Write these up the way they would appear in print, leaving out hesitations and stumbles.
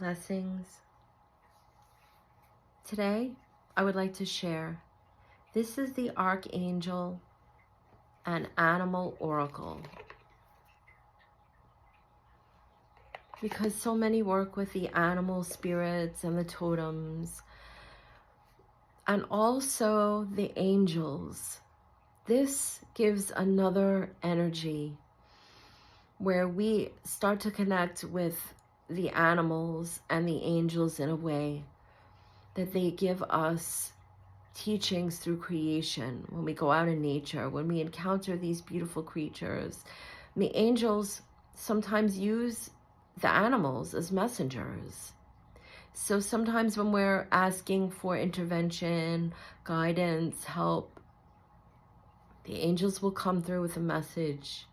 Blessings. Today, I would like to share. This is the Archangel and Animal Oracle. Because so many work with the animal spirits and the totems, and also the angels. This gives another energy where we start to connect with the animals and the angels in a way that they give us teachings through creation. When we go out in nature, when we encounter these beautiful creatures, the angels sometimes use the animals as messengers. So sometimes when we're asking for intervention, guidance, help, the angels will come through with a message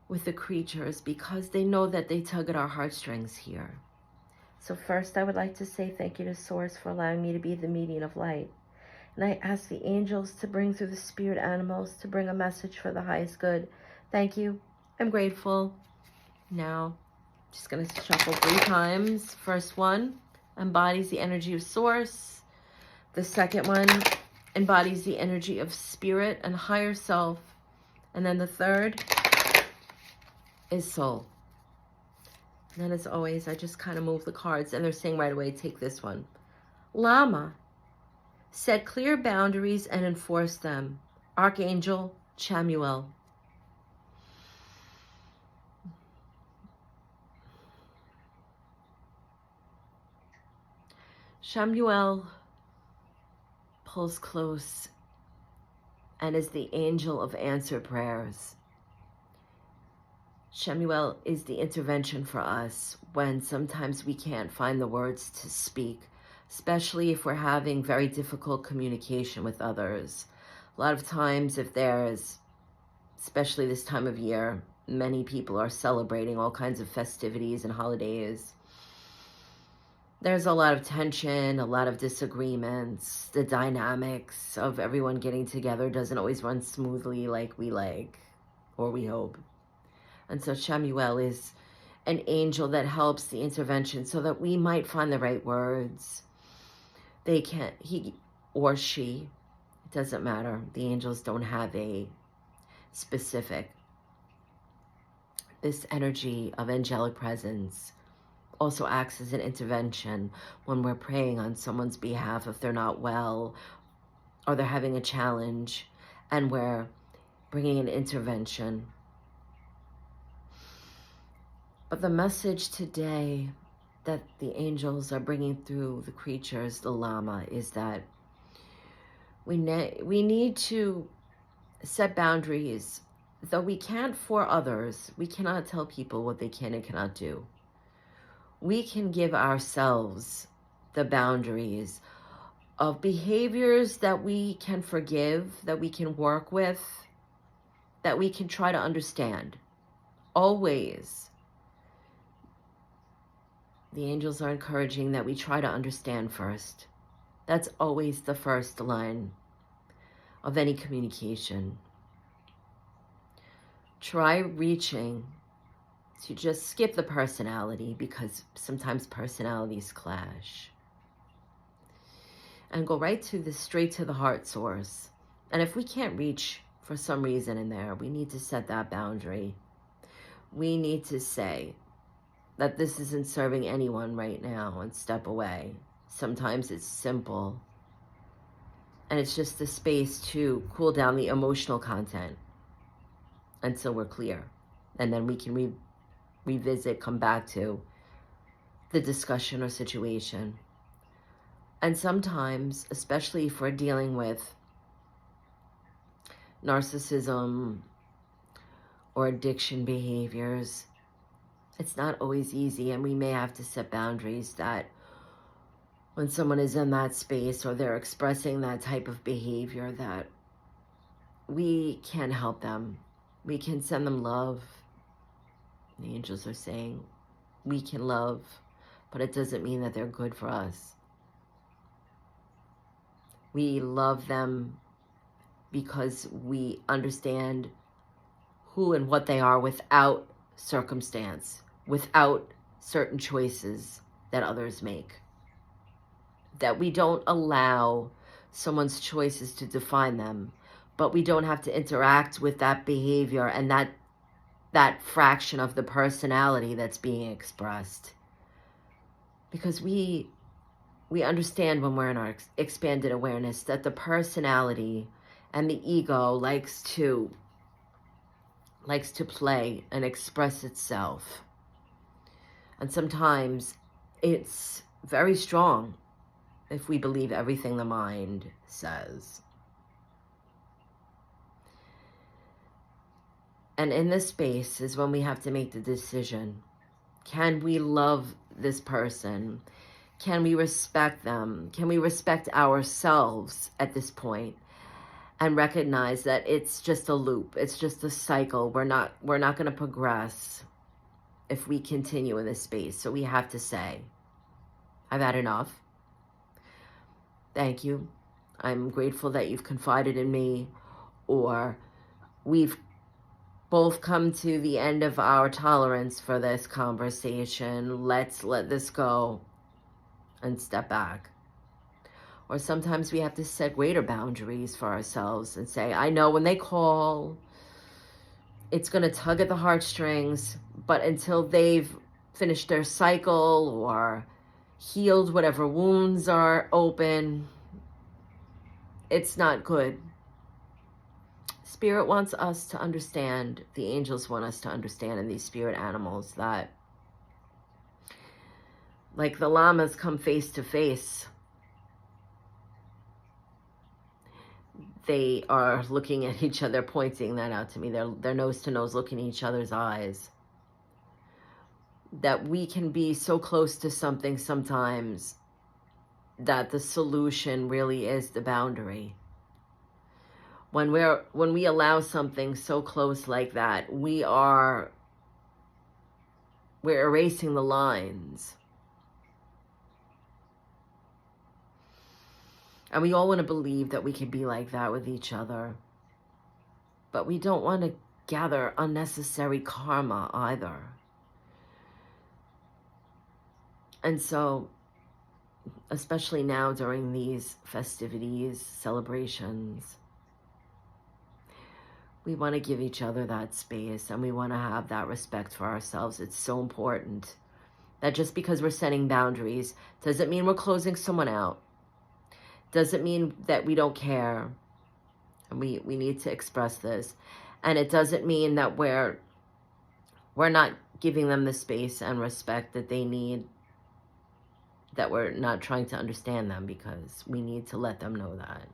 with the creatures because they know that they tug at our heartstrings here. So first, I would like to say thank you to Source for allowing me to be the medium of light. And I ask the angels to bring through the spirit animals to bring a message for the highest good. Thank you. I'm grateful. Now, just going to shuffle 3 times. First one embodies the energy of Source. The second one embodies the energy of spirit and higher self. And then the third is soul. And then as always, I just kind of move the cards and they're saying right away, take this one. Llama. Set clear boundaries and enforce them. Archangel Chamuel. Chamuel pulls close and is the angel of answered prayers. Chamuel is the intervention for us when sometimes we can't find the words to speak, especially if we're having very difficult communication with others. A lot of times if there's, especially this time of year, many people are celebrating all kinds of festivities and holidays. There's a lot of tension, a lot of disagreements. The dynamics of everyone getting together doesn't always run smoothly like we like, or we hope. And so Chamuel is an angel that helps the intervention so that we might find the right words. He or she, it doesn't matter. The angels don't have a specific. This energy of angelic presence also acts as an intervention when we're praying on someone's behalf if they're not well or they're having a challenge and we're bringing an intervention. But the message today that the angels are bringing through the creatures, the llama, is that we need to set boundaries. Though we can't for others, we cannot tell people what they can and cannot do. We can give ourselves the boundaries of behaviors that we can forgive, that we can work with, that we can try to understand. Always. The angels are encouraging that we try to understand first. That's always the first line of any communication. Try reaching to just skip the personality because sometimes personalities clash. And go straight to the heart source. And if we can't reach for some reason in there, we need to set that boundary. We need to say that this isn't serving anyone right now and step away. Sometimes it's simple. And it's just the space to cool down the emotional content until we're clear. And then we can revisit, come back to the discussion or situation. And sometimes, especially if we're dealing with narcissism or addiction behaviors, it's not always easy, and we may have to set boundaries that when someone is in that space or they're expressing that type of behavior, that we can help them. We can send them love. The angels are saying we can love, but it doesn't mean that they're good for us. We love them because we understand who and what they are without circumstance, without certain choices. that others make. That we don't allow someone's choices to define them, but we don't have to interact with that behavior and that fraction of the personality that's being expressed. Because we understand when we're in our expanded awareness that the personality and the ego likes to play and express itself. And sometimes it's very strong if we believe everything the mind says. And in this space is when we have to make the decision. Can we love this person? Can we respect them? Can we respect ourselves at this point and recognize that it's just a loop? It's just a cycle. We're not going to progress if we continue in this space. So we have to say, I've had enough. Thank you. I'm grateful that you've confided in me, or we've both come to the end of our tolerance for this conversation. Let's let this go and step back. Or sometimes we have to set greater boundaries for ourselves and say, I know when they call, it's going to tug at the heartstrings, but until they've finished their cycle or healed whatever wounds are open, it's not good. Spirit wants us to understand, the angels want us to understand, and these spirit animals, that like the llamas come face to face, they are looking at each other, pointing that out to me. They're nose to nose, looking in each other's eyes. That we can be so close to something sometimes that the solution really is the boundary. When we allow something so close like that, we're erasing the lines. And we all want to believe that we can be like that with each other. But we don't want to gather unnecessary karma either. And so, especially now during these festivities, celebrations, we want to give each other that space, and we want to have that respect for ourselves. It's so important that just because we're setting boundaries doesn't mean we're closing someone out. Doesn't mean that we don't care. And we need to express this. And it doesn't mean that we're not giving them the space and respect that they need, that we're not trying to understand them, because we need to let them know that.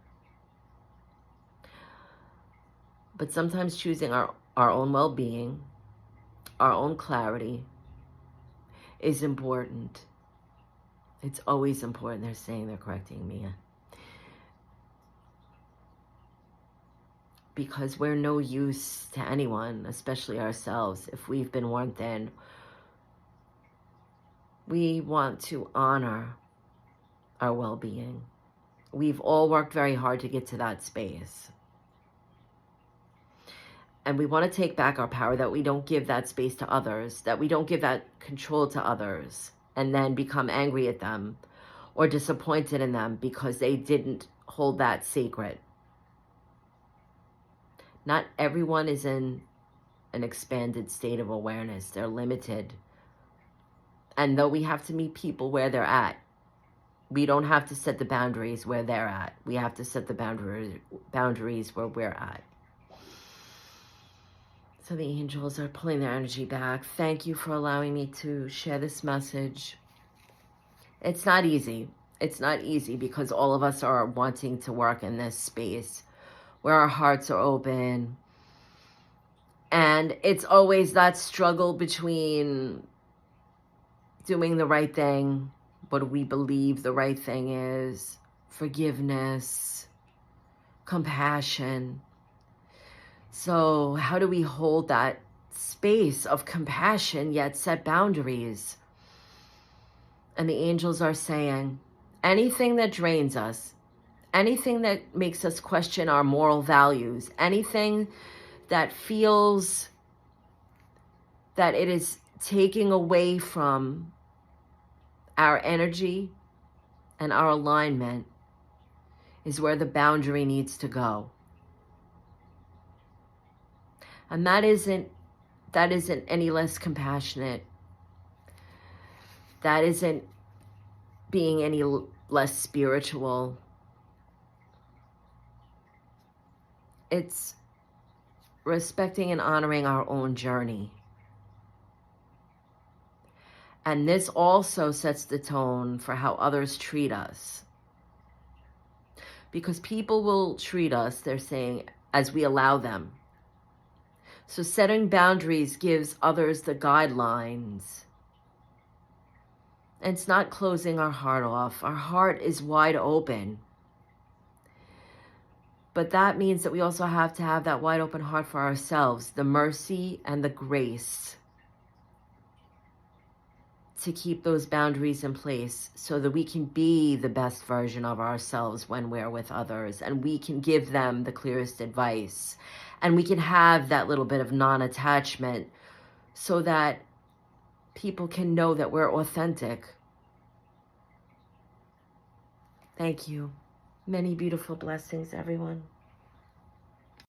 But sometimes choosing our own well-being, our own clarity is important. It's always important. They're correcting me. Because we're no use to anyone, especially ourselves, if we've been worn thin. We want to honor our well-being. We've all worked very hard to get to that space. And we want to take back our power, that we don't give that space to others, that we don't give that control to others, and then become angry at them or disappointed in them because they didn't hold that sacred. Not everyone is in an expanded state of awareness. They're limited. And though we have to meet people where they're at, we don't have to set the boundaries where they're at. We have to set the boundaries where we're at. So the angels are pulling their energy back. Thank you for allowing me to share this message. It's not easy. It's not easy because all of us are wanting to work in this space where our hearts are open. And it's always that struggle between doing the right thing, what do we believe the right thing is, forgiveness, compassion. So how do we hold that space of compassion yet set boundaries? And the angels are saying, anything that drains us, anything that makes us question our moral values, anything that feels that it is taking away from our energy and our alignment is where the boundary needs to go. And that isn't any less compassionate. That isn't being any less spiritual. It's respecting and honoring our own journey. And this also sets the tone for how others treat us. Because people will treat us, they're saying, as we allow them. So setting boundaries gives others the guidelines. And it's not closing our heart off. Our heart is wide open. But that means that we also have to have that wide open heart for ourselves, the mercy and the grace to keep those boundaries in place so that we can be the best version of ourselves when we're with others, and we can give them the clearest advice, and we can have that little bit of non-attachment so that people can know that we're authentic. Thank you. Many beautiful blessings, everyone.